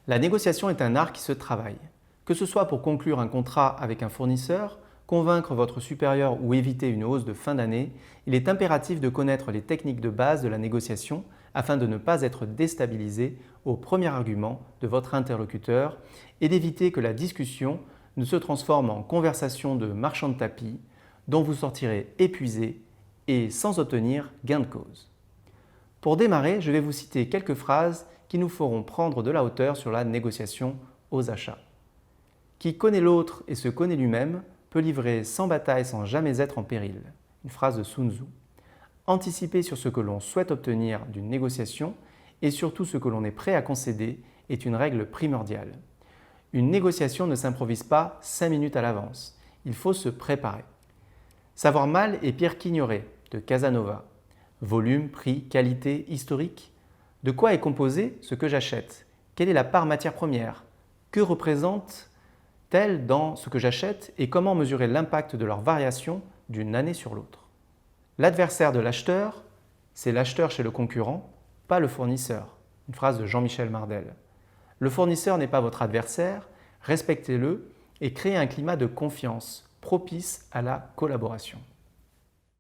La négociation est un art qui se travaille. Que ce soit pour conclure un contrat avec un fournisseur, convaincre votre supérieur ou éviter une hausse de fin d'année, il est impératif de connaître les techniques de base de la négociation afin de ne pas être déstabilisé au premier argument de votre interlocuteur et d'éviter que la discussion ne se transforme en conversation de marchand de tapis dont vous sortirez épuisé et sans obtenir gain de cause. Pour démarrer, je vais vous citer quelques phrases qui nous feront prendre de la hauteur sur la négociation aux achats. Qui connaît l'autre et se connaît lui-même peut livrer sans bataille sans jamais être en péril. Une phrase de Sun Tzu. Anticiper sur ce que l'on souhaite obtenir d'une négociation et surtout ce que l'on est prêt à concéder est une règle primordiale. Une négociation ne s'improvise pas 5 minutes à l'avance. Il faut se préparer. Savoir mal est pire qu'ignorer, de Casanova. Volume, prix, qualité, historique. De quoi est composé ce que j'achète? Quelle est la part matière première? Que représente-t-elle dans ce que j'achète et comment mesurer l'impact de leurs variations d'une année sur l'autre? L'adversaire de l'acheteur, c'est l'acheteur chez le concurrent, pas le fournisseur. Une phrase de Jean-Michel Mardel. Le fournisseur n'est pas votre adversaire, respectez-le et créez un climat de confiance propice à la collaboration.